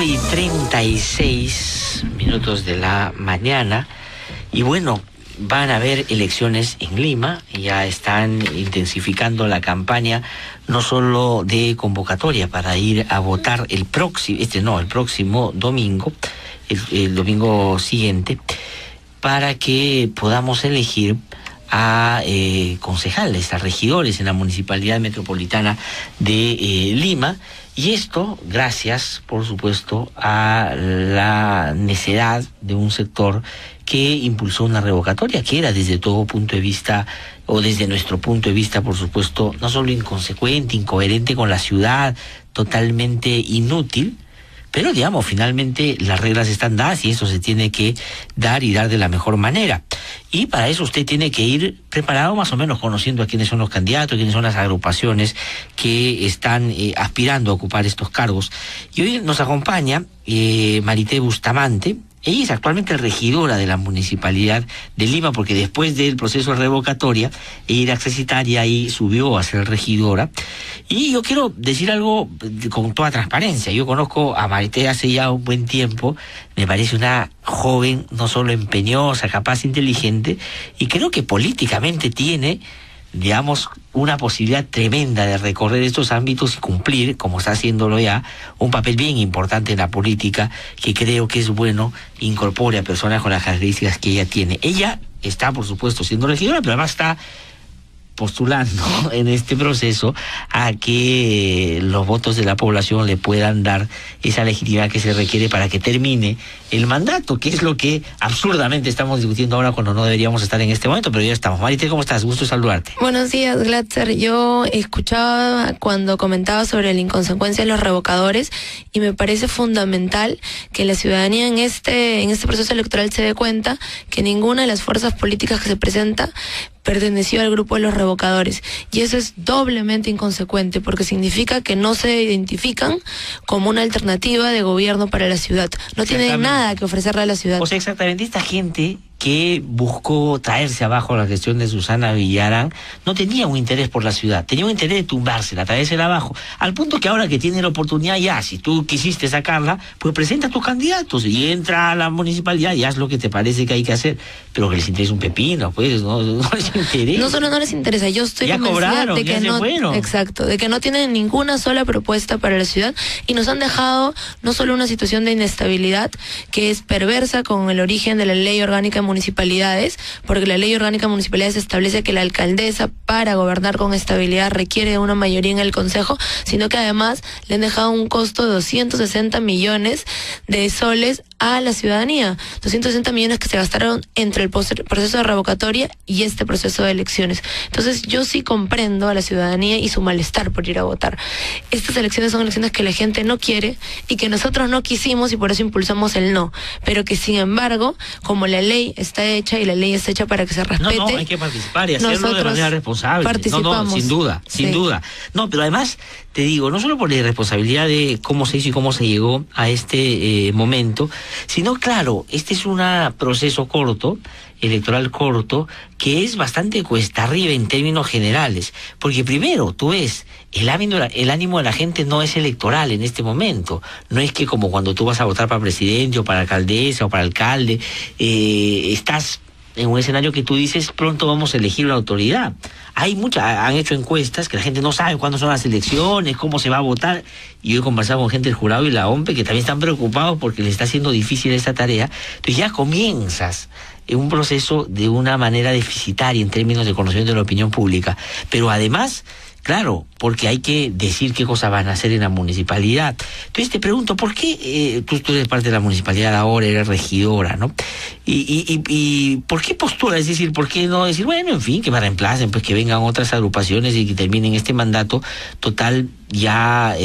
5:36 de la mañana y bueno, van a haber elecciones en Lima. Ya están intensificando la campaña, no solo de convocatoria para ir a votar el próximo domingo, el domingo siguiente, para que podamos elegir a concejales, a regidores en la Municipalidad Metropolitana de Lima. Y esto gracias, por supuesto, a la necedad de un sector que impulsó una revocatoria que era desde todo punto de vista, o desde nuestro punto de vista, por supuesto, no solo inconsecuente, incoherente con la ciudad, totalmente inútil. Pero, digamos, finalmente las reglas están dadas y eso se tiene que dar y dar de la mejor manera. Y para eso usted tiene que ir preparado más o menos conociendo a quiénes son los candidatos, quiénes son las agrupaciones que están aspirando a ocupar estos cargos. Y hoy nos acompaña Marité Bustamante. Ella es actualmente regidora de la Municipalidad de Lima, porque después del proceso de revocatoria, ella era accesitaria y subió a ser regidora. Y yo quiero decir algo con toda transparencia. Yo conozco a Marité hace ya un buen tiempo. Me parece una joven no solo empeñosa, capaz, inteligente, y creo que políticamente tiene, digamos, una posibilidad tremenda de recorrer estos ámbitos y cumplir, como está haciéndolo ya, un papel bien importante en la política, que creo que es bueno incorpore a personas con las características que ella tiene. Ella está, por supuesto, siendo regidora, pero además está postulando en este proceso a que los votos de la población le puedan dar esa legitimidad que se requiere para que termine el mandato, que es lo que absurdamente estamos discutiendo ahora cuando no deberíamos estar en este momento, pero ya estamos. Marité, ¿cómo estás? Gusto saludarte. Buenos días, Glatzer. Yo escuchaba cuando comentaba sobre la inconsecuencia de los revocadores y me parece fundamental que la ciudadanía en este proceso electoral se dé cuenta que ninguna de las fuerzas políticas que se presenta perteneció al grupo de los revocadores, y eso es doblemente inconsecuente porque significa que no se identifican como una alternativa de gobierno para la ciudad, no tienen nada que ofrecerle a la ciudad. O sea, exactamente, esta gente que buscó traerse abajo la gestión de Susana Villarán no tenía un interés por la ciudad, tenía un interés de tumbársela, traérsela abajo, al punto que ahora que tiene la oportunidad, ya, si tú quisiste sacarla, pues presenta a tus candidatos y entra a la municipalidad y haz lo que te parece que hay que hacer, pero que les interese un pepino, pues, no les interesa. No solo no les interesa, yo estoy convencida de que no, exacto, de que no tienen ninguna sola propuesta para la ciudad y nos han dejado no solo una situación de inestabilidad que es perversa con el origen de la ley orgánica de municipalidades, porque la ley orgánica de municipalidades establece que la alcaldesa para gobernar con estabilidad requiere una mayoría en el consejo, sino que además le han dejado un costo de 260 millones de soles a la ciudadanía, 260 millones que se gastaron entre el proceso de revocatoria y este proceso de elecciones. Entonces yo sí comprendo a la ciudadanía y su malestar por ir a votar. Estas elecciones son elecciones que la gente no quiere y que nosotros no quisimos y por eso impulsamos el no, pero que sin embargo, como la ley está hecha y la ley está hecha para que se respete, no, hay que participar y hacerlo de manera responsable. Participamos. No, sin duda. No, pero además, te digo, no solo por la irresponsabilidad de cómo se hizo y cómo se llegó a este momento, sino, claro, este es un proceso electoral corto, que es bastante cuesta arriba en términos generales, porque primero, tú ves, el ánimo de la gente no es electoral en este momento, no es que como cuando tú vas a votar para presidente o para alcaldesa o para alcalde, estás en un escenario que tú dices, pronto vamos a elegir una autoridad. Han hecho encuestas que la gente no sabe cuándo son las elecciones, cómo se va a votar, y yo he conversado con gente del jurado y la OMPE que también están preocupados porque les está haciendo difícil esta tarea. Entonces ya comienzas en un proceso de una manera deficitaria en términos de conocimiento de la opinión pública, pero además, claro, porque hay que decir qué cosas van a hacer en la municipalidad. Entonces te pregunto, ¿por qué tú eres parte de la municipalidad ahora, eres regidora, ¿no? Y ¿por qué postura? Es decir, ¿por qué no decir, bueno, en fin, que me reemplacen, pues que vengan otras agrupaciones y que terminen este mandato total? Ya,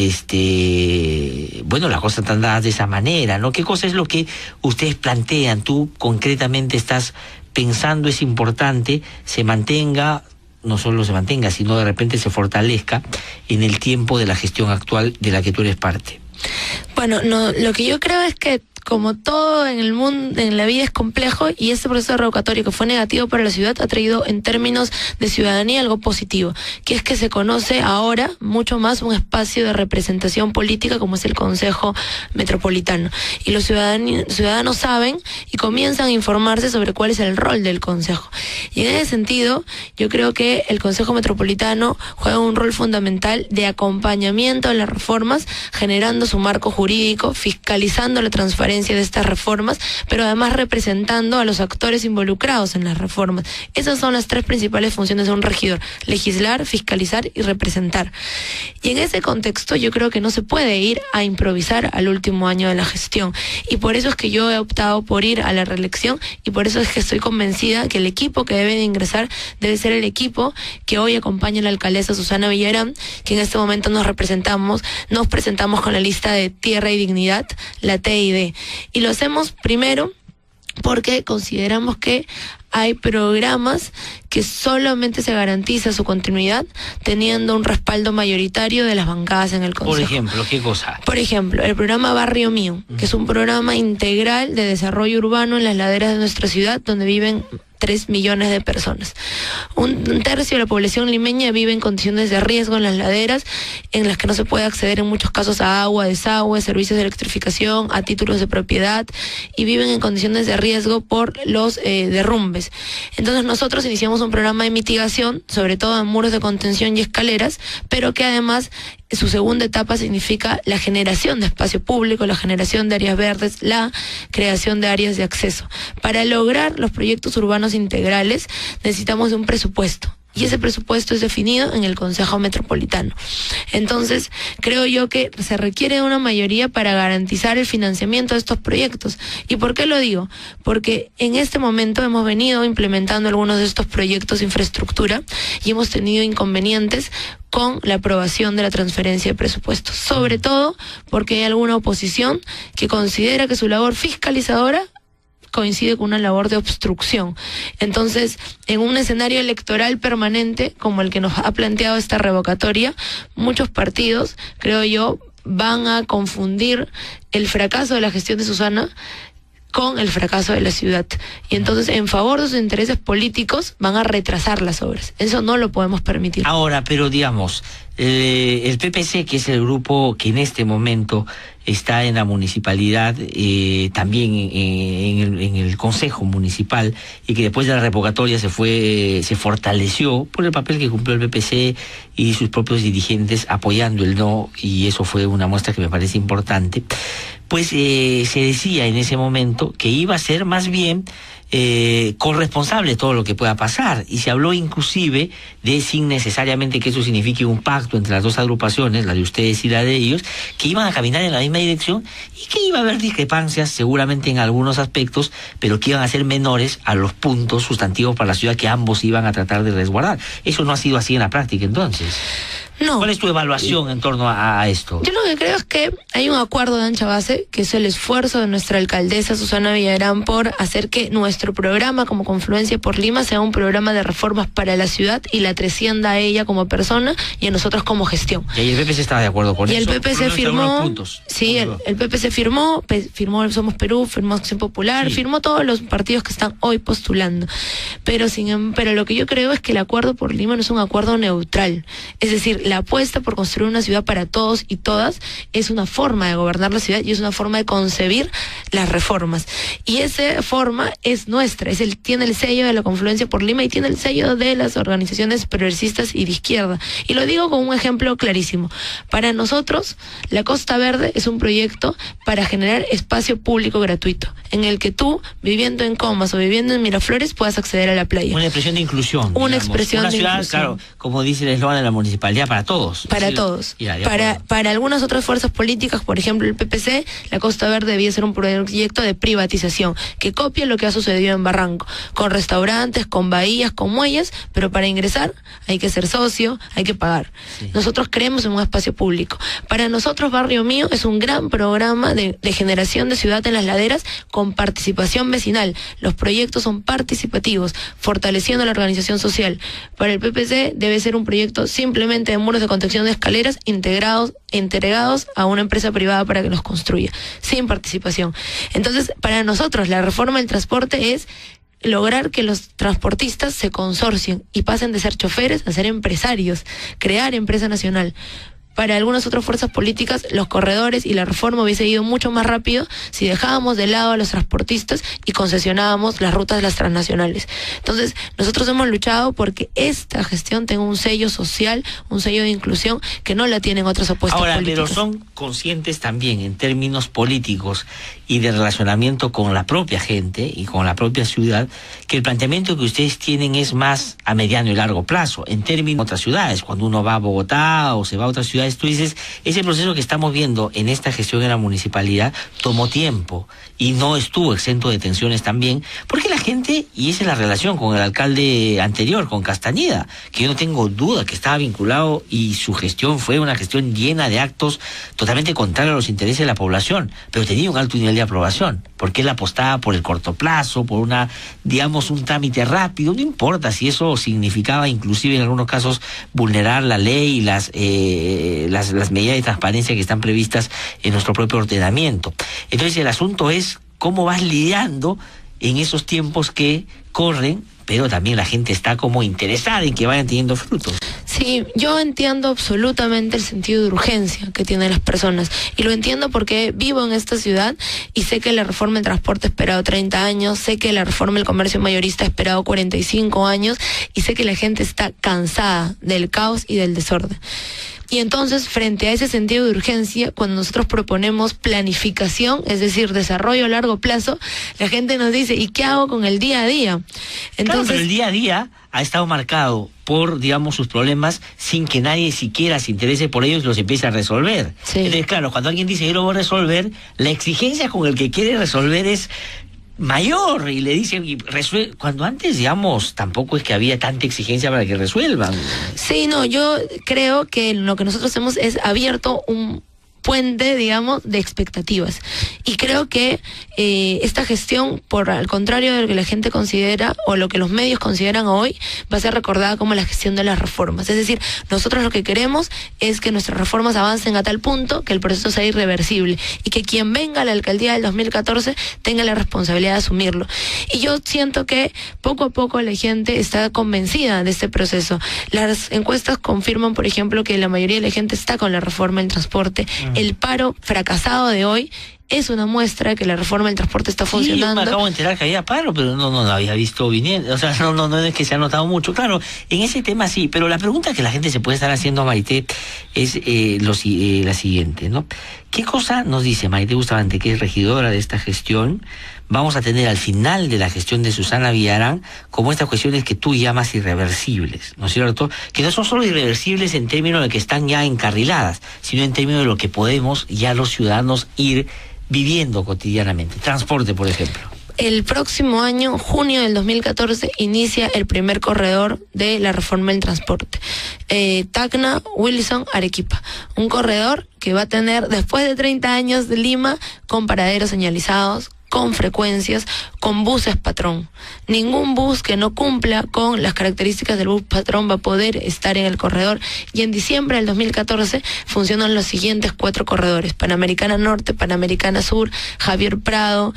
bueno, las cosas están dadas de esa manera, ¿no? ¿Qué cosa es lo que ustedes plantean? Tú concretamente estás pensando, es importante, se mantenga, no solo se mantenga, sino de repente se fortalezca en el tiempo de la gestión actual de la que tú eres parte. Bueno, no, lo que yo creo es que como todo en el mundo, en la vida es complejo, y este proceso revocatorio que fue negativo para la ciudad ha traído en términos de ciudadanía algo positivo, que es que se conoce ahora mucho más un espacio de representación política como es el Consejo Metropolitano. Y los ciudadanos saben y comienzan a informarse sobre cuál es el rol del Consejo. Y en ese sentido, yo creo que el Consejo Metropolitano juega un rol fundamental de acompañamiento a las reformas, generando su marco jurídico, fiscalizando la transparencia de estas reformas, pero además representando a los actores involucrados en las reformas. Esas son las tres principales funciones de un regidor: legislar, fiscalizar y representar. Y en ese contexto yo creo que no se puede ir a improvisar al último año de la gestión, y por eso es que yo he optado por ir a la reelección, y por eso es que estoy convencida que el equipo que debe de ingresar debe ser el equipo que hoy acompaña a la alcaldesa Susana Villarán, que en este momento nos presentamos con la lista de Tierra y Dignidad, la TID. Y lo hacemos primero porque consideramos que hay programas que solamente se garantiza su continuidad teniendo un respaldo mayoritario de las bancadas en el Consejo. Por ejemplo, ¿qué cosa? Por ejemplo, el programa Barrio Mío, que es un programa integral de desarrollo urbano en las laderas de nuestra ciudad, donde viven 3 millones de personas. Un tercio de la población limeña vive en condiciones de riesgo en las laderas, en las que no se puede acceder en muchos casos a agua, desagüe, servicios de electrificación, a títulos de propiedad, y viven en condiciones de riesgo por los derrumbes. Entonces nosotros iniciamos un programa de mitigación, sobre todo en muros de contención y escaleras, pero que además su segunda etapa significa la generación de espacio público, la generación de áreas verdes, la creación de áreas de acceso. Para lograr los proyectos urbanos integrales necesitamos de un presupuesto, y ese presupuesto es definido en el Consejo Metropolitano. Entonces, creo yo que se requiere una mayoría para garantizar el financiamiento de estos proyectos. ¿Y por qué lo digo? Porque en este momento hemos venido implementando algunos de estos proyectos de infraestructura y hemos tenido inconvenientes con la aprobación de la transferencia de presupuestos, sobre todo porque hay alguna oposición que considera que su labor fiscalizadora coincide con una labor de obstrucción. Entonces, en un escenario electoral permanente como el que nos ha planteado esta revocatoria, muchos partidos, creo yo, van a confundir el fracaso de la gestión de Susana con el fracaso de la ciudad. Y entonces, en favor de sus intereses políticos, van a retrasar las obras. Eso no lo podemos permitir. Ahora, pero digamos, el PPC, que es el grupo que en este momento está en la municipalidad, también en el Consejo Municipal, y que después de la revocatoria se fortaleció por el papel que cumplió el PPC y sus propios dirigentes apoyando el no, y eso fue una muestra que me parece importante. Pues se decía en ese momento que iba a ser más bien corresponsable de todo lo que pueda pasar, y se habló inclusive de, sin necesariamente que eso signifique un pacto entre las dos agrupaciones, la de ustedes y la de ellos, que iban a caminar en la misma dirección y que iba a haber discrepancias seguramente en algunos aspectos, pero que iban a ser menores a los puntos sustantivos para la ciudad que ambos iban a tratar de resguardar. Eso no ha sido así en la práctica, entonces. No. ¿Cuál es tu evaluación en torno a esto? Yo lo que creo es que hay un acuerdo de ancha base, que es el esfuerzo de nuestra alcaldesa Susana Villarán por hacer que nuestro programa como Confluencia por Lima sea un programa de reformas para la ciudad y la trascienda a ella como persona y a nosotros como gestión. Y el PPC estaba de acuerdo con eso. Y el PPC firmó, sí, el PPC firmó Somos Perú, firmó Acción Popular, sí, firmó todos los partidos que están hoy postulando. Pero lo que yo creo es que el acuerdo por Lima no es un acuerdo neutral. Es decir, la apuesta por construir una ciudad para todos y todas es una forma de gobernar la ciudad y es una forma de concebir las reformas. Y esa forma es nuestra, tiene el sello de la Confluencia por Lima y tiene el sello de las organizaciones progresistas y de izquierda. Y lo digo con un ejemplo clarísimo. Para nosotros, la Costa Verde es un proyecto para generar espacio público gratuito, en el que tú, viviendo en Comas o viviendo en Miraflores, puedas acceder a la playa. Una expresión de inclusión. Una expresión de ciudad, inclusión. Claro, como dice el eslogan de la municipalidad, para todos. Para todos. Para algunas otras fuerzas políticas, por ejemplo el PPC, la Costa Verde debía ser un proyecto de privatización, que copia lo que ha sucedido en Barranco, con restaurantes, con bahías, con muelles, pero para ingresar hay que ser socio, hay que pagar. Sí. Nosotros creemos en un espacio público. Para nosotros Barrio Mío es un gran programa de generación de ciudad en las laderas con participación vecinal. Los proyectos son participativos, fortaleciendo la organización social. Para el PPC debe ser un proyecto simplemente de muros de contención de escaleras entregados a una empresa privada para que los construya, sin participación. Entonces, para nosotros, la reforma del transporte es lograr que los transportistas se consorcien y pasen de ser choferes a ser empresarios, crear empresa nacional. Para algunas otras fuerzas políticas, los corredores y la reforma hubiese ido mucho más rápido si dejábamos de lado a los transportistas y concesionábamos las rutas de las transnacionales. Entonces, nosotros hemos luchado porque esta gestión tenga un sello social, un sello de inclusión que no la tienen otras opuestas políticas. Pero son conscientes también en términos políticos y de relacionamiento con la propia gente y con la propia ciudad, que el planteamiento que ustedes tienen es más a mediano y largo plazo, en términos de otras ciudades. Cuando uno va a Bogotá o se va a otras ciudades, tú dices, ese proceso que estamos viendo en esta gestión en la municipalidad tomó tiempo y no estuvo exento de tensiones también, porque la gente, y esa es la relación con el alcalde anterior, con Castañeda, que yo no tengo duda que estaba vinculado y su gestión fue una gestión llena de actos totalmente contrarios a los intereses de la población, pero tenía un alto nivel de aprobación, porque él apostaba por el corto plazo, por una, digamos, un trámite rápido, no importa si eso significaba inclusive en algunos casos vulnerar la ley y las medidas de transparencia que están previstas en nuestro propio ordenamiento. Entonces el asunto es cómo vas lidiando en esos tiempos que corren, pero también la gente está como interesada en que vayan teniendo frutos. Sí, yo entiendo absolutamente el sentido de urgencia que tienen las personas, y lo entiendo porque vivo en esta ciudad y sé que la reforma del transporte ha esperado 30 años, sé que la reforma del comercio mayorista ha esperado 45 años y sé que la gente está cansada del caos y del desorden. Y entonces, frente a ese sentido de urgencia, cuando nosotros proponemos planificación, es decir, desarrollo a largo plazo, la gente nos dice, ¿y qué hago con el día a día? Entonces, claro, pero el día a día ha estado marcado por, digamos, sus problemas sin que nadie siquiera se interese por ellos y los empiece a resolver. Sí. Entonces, claro, cuando alguien dice, yo lo voy a resolver, la exigencia con el que quiere resolver es mayor, y le dicen, cuando antes, digamos, tampoco es que había tanta exigencia para que resuelvan. Sí, no, yo creo que lo que nosotros hemos es abierto un puente, digamos, de expectativas. Y creo que esta gestión, por al contrario de lo que la gente considera o lo que los medios consideran hoy, va a ser recordada como la gestión de las reformas. Es decir, nosotros lo que queremos es que nuestras reformas avancen a tal punto que el proceso sea irreversible y que quien venga a la alcaldía del 2014 tenga la responsabilidad de asumirlo. Y yo siento que poco a poco la gente está convencida de este proceso. Las encuestas confirman, por ejemplo, que la mayoría de la gente está con la reforma del transporte. El paro fracasado de hoy es una muestra que la reforma del transporte está funcionando. Sí, yo me acabo de enterar que había paro, pero no había visto viniendo. O sea, no es que se ha notado mucho. Claro, en ese tema sí, pero la pregunta que la gente se puede estar haciendo, Maite, es la siguiente, ¿no? ¿Qué cosa nos dice Maite Bustamante, que es regidora de esta gestión, vamos a tener al final de la gestión de Susana Villarán, como estas cuestiones que tú llamas irreversibles, ¿no es cierto? Que no son solo irreversibles en términos de que están ya encarriladas, sino en términos de lo que podemos ya los ciudadanos ir viviendo cotidianamente. Transporte, por ejemplo. El próximo año, junio del 2014, inicia el primer corredor de la reforma del transporte. Tacna, Wilson, Arequipa. Un corredor que va a tener, después de 30 años de Lima, con paraderos señalizados, con frecuencias, con buses patrón. Ningún bus que no cumpla con las características del bus patrón va a poder estar en el corredor, y en diciembre del 2014 funcionan los siguientes 4 corredores: Panamericana Norte, Panamericana Sur, Javier Prado,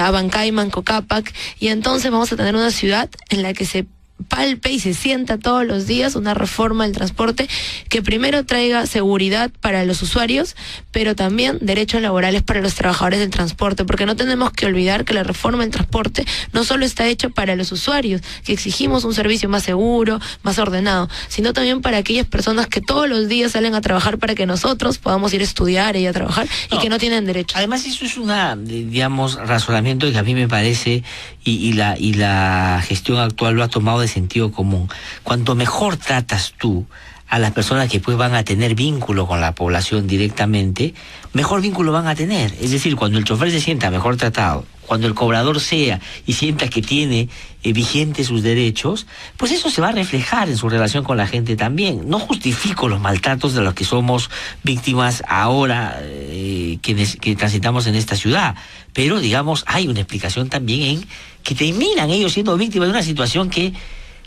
Abancay, Manco Cápac, y entonces vamos a tener una ciudad en la que se palpe y se sienta todos los días una reforma del transporte que primero traiga seguridad para los usuarios, pero también derechos laborales para los trabajadores del transporte, porque no tenemos que olvidar que la reforma del transporte no solo está hecha para los usuarios, que exigimos un servicio más seguro, más ordenado, sino también para aquellas personas que todos los días salen a trabajar para que nosotros podamos ir a estudiar y a trabajar, y que no tienen derecho. Además, eso es una, digamos, razonamiento que a mí me parece, y la gestión actual lo ha tomado de sentido común. Cuanto mejor tratas tú a las personas que pues van a tener vínculo con la población directamente, mejor vínculo van a tener. Es decir, cuando el chofer se sienta mejor tratado, cuando el cobrador sea y sienta que tiene vigentes sus derechos, pues eso se va a reflejar en su relación con la gente también. No justifico los maltratos de los que somos víctimas ahora, que transitamos en esta ciudad, pero digamos hay una explicación también en que terminan ellos siendo víctimas de una situación que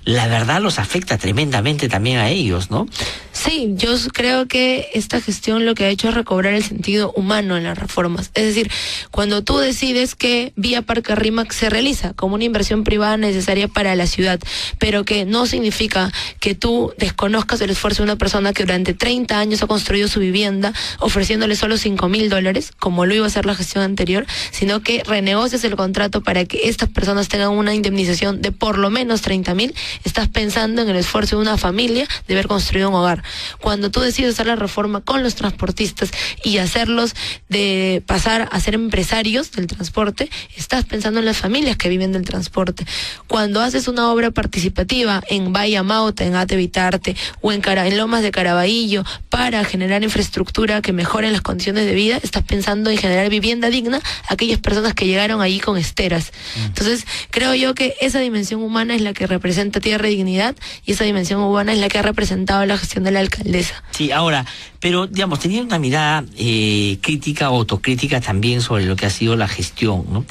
la verdad los afecta tremendamente también a ellos, ¿no? Sí, yo creo que esta gestión lo que ha hecho es recobrar el sentido humano en las reformas. Es decir, cuando tú decides que Vía Parque Rímac se realiza como una inversión privada necesaria para la ciudad, pero que no significa que tú desconozcas el esfuerzo de una persona que durante 30 años ha construido su vivienda ofreciéndole solo $5,000, como lo iba a hacer la gestión anterior, sino que renegocias el contrato para que estas personas tengan una indemnización de por lo menos 30,000, estás pensando en el esfuerzo de una familia de haber construido un hogar. Cuando tú decides hacer la reforma con los transportistas y hacerlos de pasar a ser empresarios del transporte, estás pensando en las familias que viven del transporte. Cuando haces una obra participativa en Bahía Mauta, en Ate Vitarte o en Lomas de Caraballo para generar infraestructura que mejore las condiciones de vida, estás pensando en generar vivienda digna a aquellas personas que llegaron allí con esteras. Entonces, creo yo que esa dimensión humana es la que representa Tierra y Dignidad, y esa dimensión humana es la que ha representado la gestión de la alcaldesa. Sí, ahora, pero digamos, tenía una mirada crítica o autocrítica también sobre lo que ha sido la gestión, ¿no?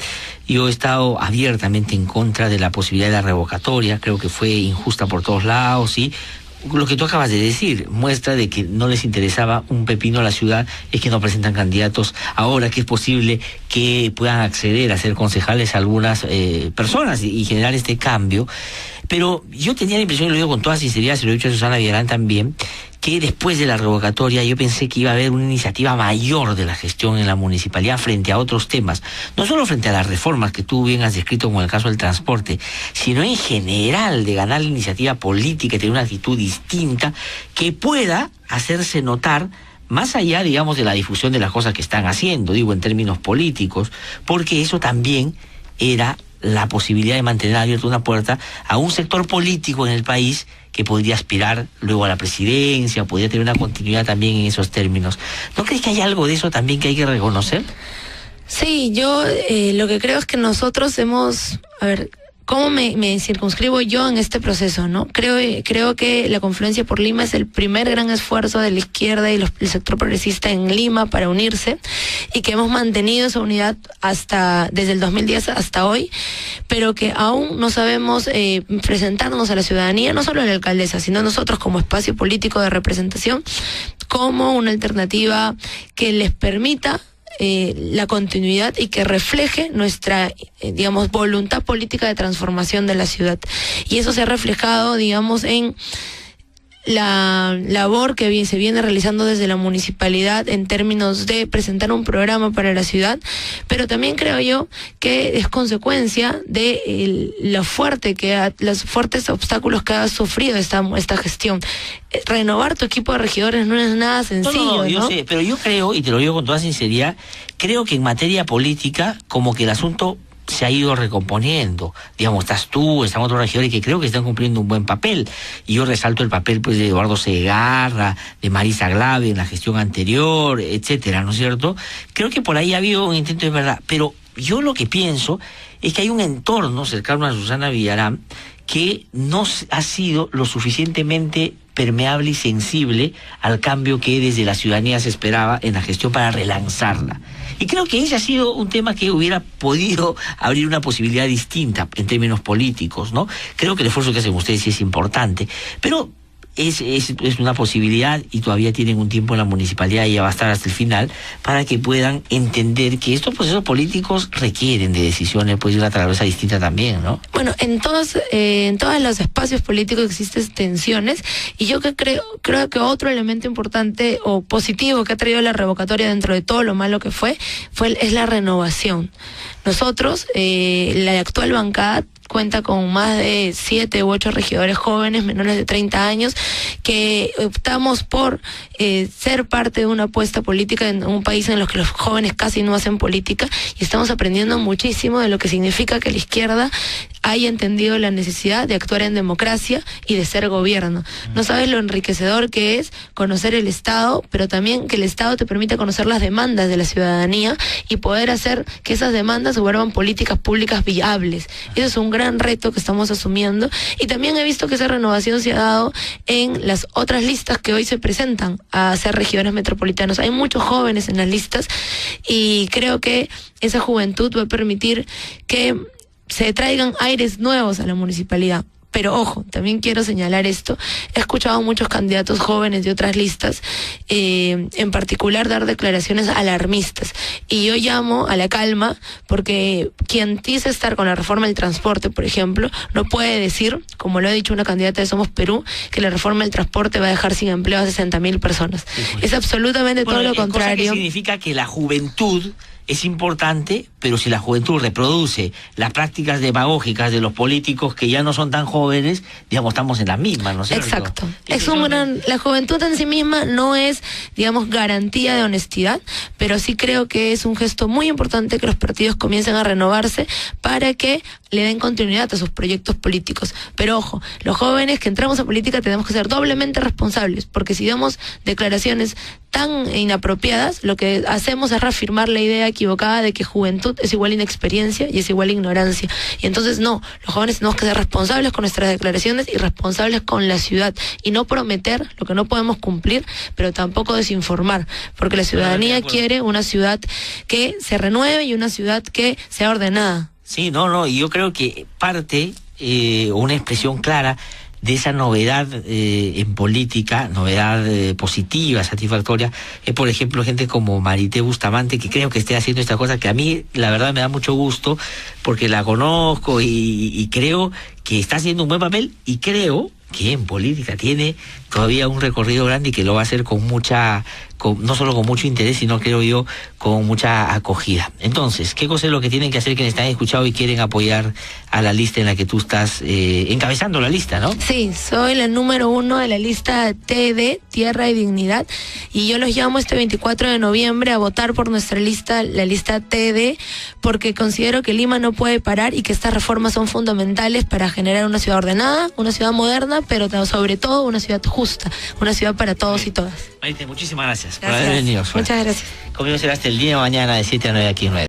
Yo he estado abiertamente en contra de la posibilidad de la revocatoria, creo que fue injusta por todos lados, y lo que tú acabas de decir muestra de que no les interesaba un pepino a la ciudad, es que no presentan candidatos ahora, que es posible que puedan acceder a ser concejales algunas personas y generar este cambio. Pero yo tenía la impresión, y lo digo con toda sinceridad, se lo he dicho a Susana Villarán también, que después de la revocatoria yo pensé que iba a haber una iniciativa mayor de la gestión en la municipalidad frente a otros temas, no solo frente a las reformas que tú bien has descrito como el caso del transporte, sino en general de ganar la iniciativa política y tener una actitud distinta que pueda hacerse notar más allá, digamos, de la difusión de las cosas que están haciendo, digo en términos políticos, porque eso también era la posibilidad de mantener abierta una puerta a un sector político en el país que podría aspirar luego a la presidencia, podría tener una continuidad también en esos términos. ¿No crees que hay algo de eso también que hay que reconocer? Sí, yo lo que creo es que nosotros hemos, ¿cómo me circunscribo yo en este proceso, no? Creo que la Confluencia por Lima es el primer gran esfuerzo de la izquierda y el sector progresista en Lima para unirse, y que hemos mantenido esa unidad desde el 2010 hasta hoy, pero que aún no sabemos presentarnos a la ciudadanía, no solo a la alcaldesa, sino nosotros como espacio político de representación, como una alternativa que les permita la continuidad y que refleje nuestra, digamos, voluntad política de transformación de la ciudad. Y eso se ha reflejado, digamos, en la labor que se viene realizando desde la municipalidad en términos de presentar un programa para la ciudad, pero también creo yo que es consecuencia de los fuertes obstáculos que ha sufrido esta gestión. Renovar tu equipo de regidores no es nada sencillo, ¿no? Yo sé, pero yo creo, y te lo digo con toda sinceridad, creo que en materia política, como que el asunto se ha ido recomponiendo. Digamos, están otros regidores que creo que están cumpliendo un buen papel. Y yo resalto el papel, pues, de Eduardo Segarra, de Marisa Glave en la gestión anterior, etcétera, ¿no es cierto? Creo que por ahí ha habido un intento de verdad. Pero yo lo que pienso es que hay un entorno cercano a Susana Villarán que no ha sido lo suficientemente permeable y sensible al cambio que desde la ciudadanía se esperaba en la gestión para relanzarla. Y creo que ese ha sido un tema que hubiera podido abrir una posibilidad distinta en términos políticos, ¿no? Creo que el esfuerzo que hacen ustedes sí es importante, pero es una posibilidad, y todavía tienen un tiempo en la municipalidad, y ya va a estar hasta el final, para que puedan entender que estos procesos políticos requieren de decisiones, pues, de una travesa distinta también, ¿no? Bueno, en todos los espacios políticos existen tensiones, y yo creo que otro elemento importante o positivo que ha traído la revocatoria dentro de todo lo malo que es la renovación. Nosotros, la actual bancada cuenta con más de 7 u 8 regidores jóvenes menores de 30 años que optamos por ser parte de una apuesta política en un país en el que los jóvenes casi no hacen política, y estamos aprendiendo muchísimo de lo que significa que la izquierda haya entendido la necesidad de actuar en democracia y de ser gobierno. No sabes lo enriquecedor que es conocer el Estado, pero también que el Estado te permita conocer las demandas de la ciudadanía y poder hacer que esas demandas se vuelvan políticas públicas viables. Eso es un gran reto que estamos asumiendo, y también he visto que esa renovación se ha dado en las otras listas que hoy se presentan a ser regidores metropolitanos. Hay muchos jóvenes en las listas, y creo que esa juventud va a permitir que se traigan aires nuevos a la municipalidad. Pero ojo, también quiero señalar esto. He escuchado a muchos candidatos jóvenes de otras listas, en particular dar declaraciones alarmistas. Y yo llamo a la calma, porque quien dice estar con la reforma del transporte, por ejemplo, no puede decir, como lo ha dicho una candidata de Somos Perú, que la reforma del transporte va a dejar sin empleo a 60.000 personas. Es absolutamente todo lo contrario. Cosa que significa que la juventud es importante, pero si la juventud reproduce las prácticas demagógicas de los políticos que ya no son tan jóvenes, digamos, estamos en la misma, ¿no es cierto? Exacto. La juventud en sí misma no es, digamos, garantía de honestidad, pero sí creo que es un gesto muy importante que los partidos comiencen a renovarse para que le den continuidad a sus proyectos políticos. Pero ojo, los jóvenes que entramos a política tenemos que ser doblemente responsables, porque si damos declaraciones tan inapropiadas, lo que hacemos es reafirmar la idea equivocada de que juventud es igual a inexperiencia y es igual a ignorancia. Y entonces no, los jóvenes tenemos que ser responsables con nuestras declaraciones y responsables con la ciudad, y no prometer lo que no podemos cumplir, pero tampoco desinformar, porque la ciudadanía quiere una ciudad que se renueve y una ciudad que sea ordenada. Sí, y yo creo que parte, una expresión clara de esa novedad en política, novedad positiva, satisfactoria, es por ejemplo gente como Marité Bustamante, que creo que esté haciendo esta cosa que a mí la verdad me da mucho gusto, porque la conozco y creo que está haciendo un buen papel, y creo que en política tiene todavía un recorrido grande y que lo va a hacer con no solo con mucho interés, sino creo yo con mucha acogida. Entonces, ¿qué cosa es lo que tienen que hacer quienes están escuchando y quieren apoyar a la lista en la que tú estás encabezando la lista, ¿no? Sí, soy la número 1 de la lista TD, Tierra y Dignidad, y yo los llamo este 24 de noviembre a votar por nuestra lista, la lista TD, porque considero que Lima no puede parar y que estas reformas son fundamentales para generar una ciudad ordenada, una ciudad moderna, pero sobre todo una ciudad justa, una ciudad para todos y todas. Marité, muchísimas gracias por haber venido. Muchas gracias. Conmigo será hasta el día de mañana de 7 a 9 aquí en 9.